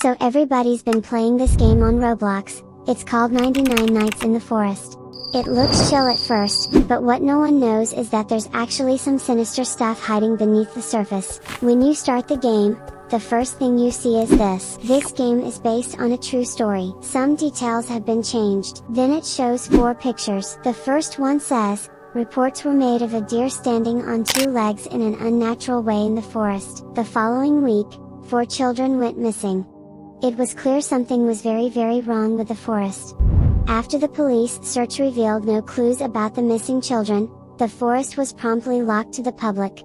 So everybody's been playing this game on Roblox. It's called 99 Nights in the Forest. It looks chill at first, but what no one knows is that there's actually some sinister stuff hiding beneath the surface. When you start the game, the first thing you see is this. This game is based on a true story. Some details have been changed. Then it shows 4 pictures. The first one says, reports were made of a deer standing on 2 legs in an unnatural way in the forest. The following week, 4 children went missing. It was clear something was very wrong with the forest. After the police search revealed no clues about the missing children, the forest was promptly locked to the public.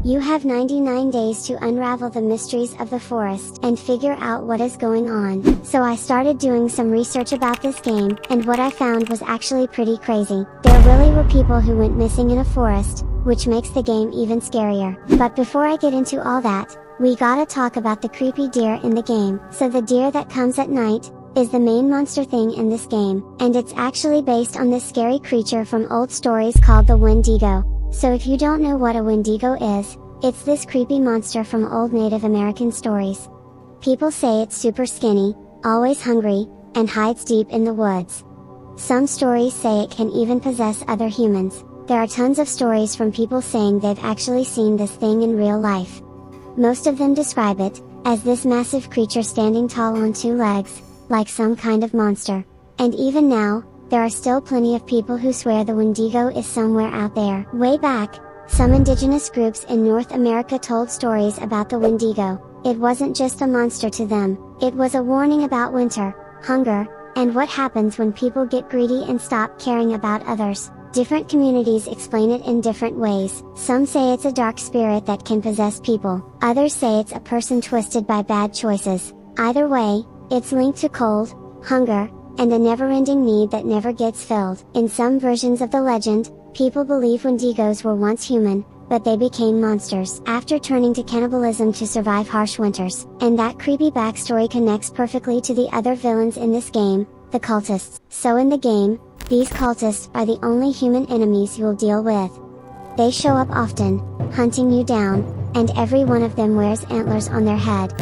You have 99 days to unravel the mysteries of the forest and figure out what is going on. So I started doing some research about this game, and what I found was actually pretty crazy. There really were people who went missing in a forest, which makes the game even scarier. But before I get into all that, we gotta talk about the creepy deer in the game. So the deer that comes at night is the main monster thing in this game, and it's actually based on this scary creature from old stories called the Wendigo. So if you don't know what a Wendigo is, it's this creepy monster from old Native American stories. People say it's super skinny, always hungry, and hides deep in the woods. Some stories say it can even possess other humans. There are tons of stories from people saying they've actually seen this thing in real life. Most of them describe it as this massive creature standing tall on 2 legs, like some kind of monster. And even now, there are still plenty of people who swear the Wendigo is somewhere out there. Way back, some indigenous groups in North America told stories about the Wendigo. It wasn't just a monster to them, it was a warning about winter, hunger, and what happens when people get greedy and stop caring about others. Different communities explain it in different ways. Some say it's a dark spirit that can possess people. Others say it's a person twisted by bad choices. Either way, it's linked to cold, hunger, and a never-ending need that never gets filled. In some versions of the legend, people believe Wendigos were once human, but they became monsters after turning to cannibalism to survive harsh winters. And that creepy backstory connects perfectly to the other villains in this game, the cultists. So in the game, these cultists are the only human enemies you'll deal with. They show up often, hunting you down, and every one of them wears antlers on their head.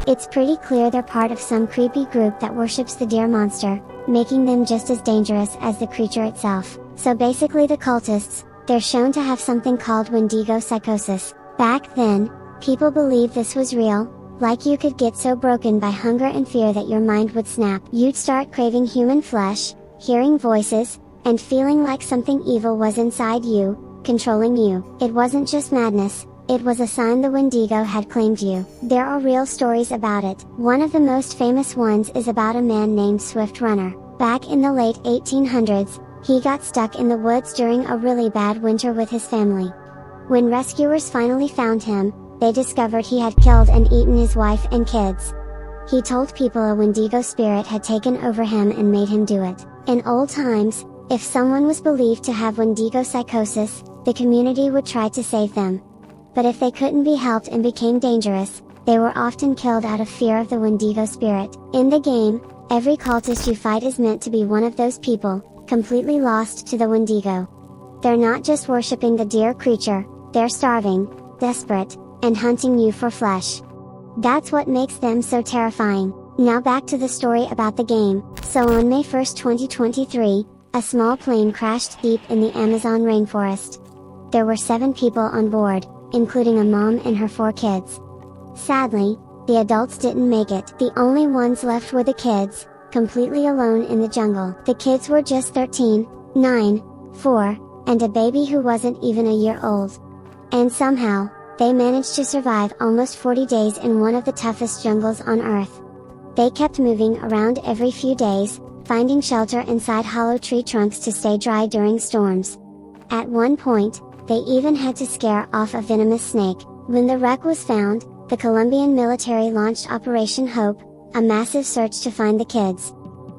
It's pretty clear they're part of some creepy group that worships the deer monster, making them just as dangerous as the creature itself. So basically the cultists, they're shown to have something called Wendigo psychosis. Back then, people believed this was real, like you could get so broken by hunger and fear that your mind would snap. You'd start craving human flesh, hearing voices, and feeling like something evil was inside you, controlling you. It wasn't just madness, it was a sign the Wendigo had claimed you. There are real stories about it. One of the most famous ones is about a man named Swift Runner. Back in the late 1800s, he got stuck in the woods during a really bad winter with his family. When rescuers finally found him, they discovered he had killed and eaten his wife and kids. He told people a Wendigo spirit had taken over him and made him do it. In old times, if someone was believed to have Wendigo psychosis, the community would try to save them. But if they couldn't be helped and became dangerous, they were often killed out of fear of the Wendigo spirit. In the game, every cultist you fight is meant to be one of those people, completely lost to the Wendigo. They're not just worshipping the deer creature, they're starving, desperate, and hunting you for flesh. That's what makes them so terrifying. Now back to the story about the game. So on May 1st 2023, a small plane crashed deep in the Amazon rainforest. There were 7 people on board, including a mom and her 4 kids. Sadly, the adults didn't make it. The only ones left were the kids, completely alone in the jungle. The kids were just 13, 9, 4, and a baby who wasn't even a year old. And somehow, they managed to survive almost 40 days in one of the toughest jungles on Earth. They kept moving around every few days, finding shelter inside hollow tree trunks to stay dry during storms. At one point, they even had to scare off a venomous snake. When the wreck was found, the Colombian military launched Operation Hope, a massive search to find the kids.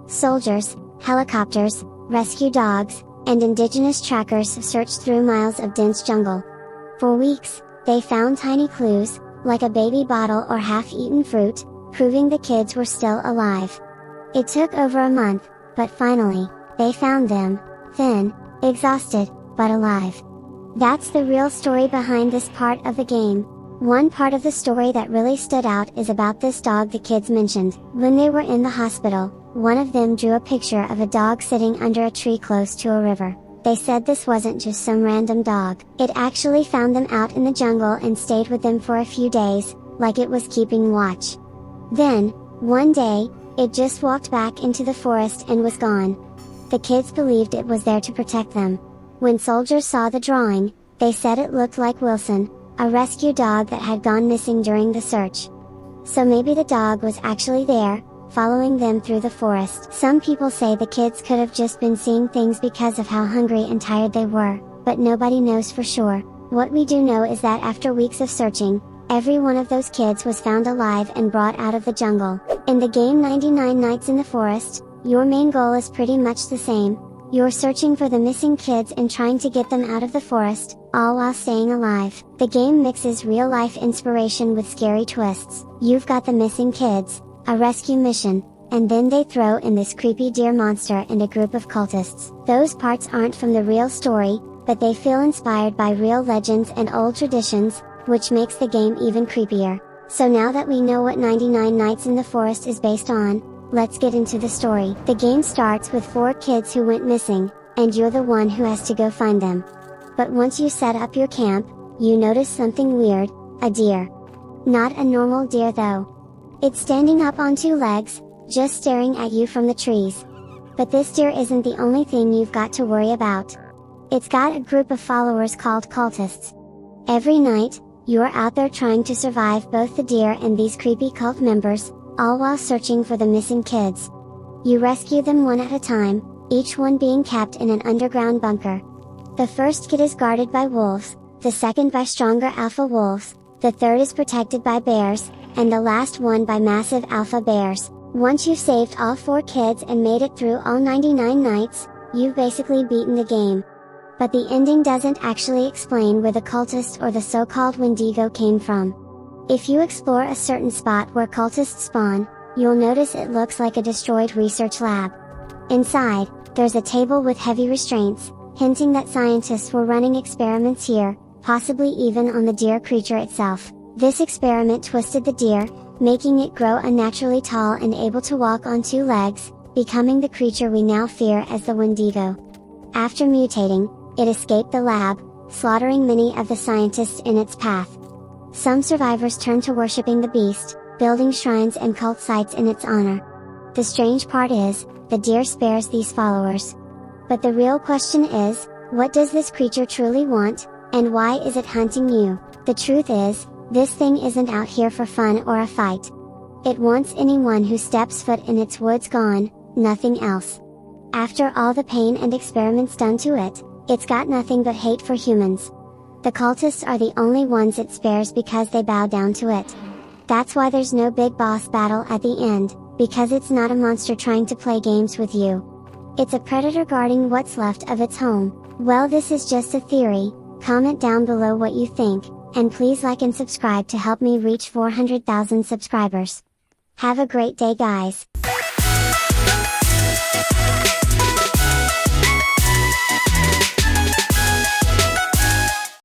Soldiers, helicopters, rescue dogs, and indigenous trackers searched through miles of dense jungle. For weeks, they found tiny clues, like a baby bottle or half-eaten fruit, proving the kids were still alive. It took over a month, but finally, they found them, thin, exhausted, but alive. That's the real story behind this part of the game. One part of the story that really stood out is about this dog the kids mentioned. When they were in the hospital, one of them drew a picture of a dog sitting under a tree close to a river. They said this wasn't just some random dog. It actually found them out in the jungle and stayed with them for a few days, like it was keeping watch. Then, one day, it just walked back into the forest and was gone. The kids believed it was there to protect them. When soldiers saw the drawing, they said it looked like Wilson, a rescue dog that had gone missing during the search. So maybe the dog was actually there, following them through the forest. Some people say the kids could have just been seeing things because of how hungry and tired they were, but nobody knows for sure. What we do know is that after weeks of searching, every one of those kids was found alive and brought out of the jungle. In the game 99 Nights in the Forest, your main goal is pretty much the same. You're searching for the missing kids and trying to get them out of the forest, all while staying alive. The game mixes real-life inspiration with scary twists. You've got the missing kids, a rescue mission, and then they throw in this creepy deer monster and a group of cultists. Those parts aren't from the real story, but they feel inspired by real legends and old traditions, which makes the game even creepier. So now that we know what 99 Nights in the Forest is based on, let's get into the story. The game starts with 4 kids who went missing, and you're the one who has to go find them. But once you set up your camp, you notice something weird, a deer. Not a normal deer though. It's standing up on 2 legs, just staring at you from the trees. But this deer isn't the only thing you've got to worry about. It's got a group of followers called cultists. Every night, you're out there trying to survive both the deer and these creepy cult members, all while searching for the missing kids. You rescue them one at a time, each one being kept in an underground bunker. The first kid is guarded by wolves, the second by stronger alpha wolves, the third is protected by bears, and the last one by massive alpha bears. Once you've saved all 4 kids and made it through all 99 nights, you've basically beaten the game. But the ending doesn't actually explain where the cultist or the so-called Wendigo came from. If you explore a certain spot where cultists spawn, you'll notice it looks like a destroyed research lab. Inside, there's a table with heavy restraints, hinting that scientists were running experiments here, possibly even on the deer creature itself. This experiment twisted the deer, making it grow unnaturally tall and able to walk on 2 legs, becoming the creature we now fear as the Wendigo. After mutating, it escaped the lab, slaughtering many of the scientists in its path. Some survivors turned to worshipping the beast, building shrines and cult sites in its honor. The strange part is, the deer spares these followers. But the real question is, what does this creature truly want, and why is it hunting you? The truth is, this thing isn't out here for fun or a fight. It wants anyone who steps foot in its woods gone, nothing else. After all the pain and experiments done to it, it's got nothing but hate for humans. The cultists are the only ones it spares because they bow down to it. That's why there's no big boss battle at the end, because it's not a monster trying to play games with you. It's a predator guarding what's left of its home. Well, this is just a theory. Comment down below what you think, and please like and subscribe to help me reach 400,000 subscribers. Have a great day guys.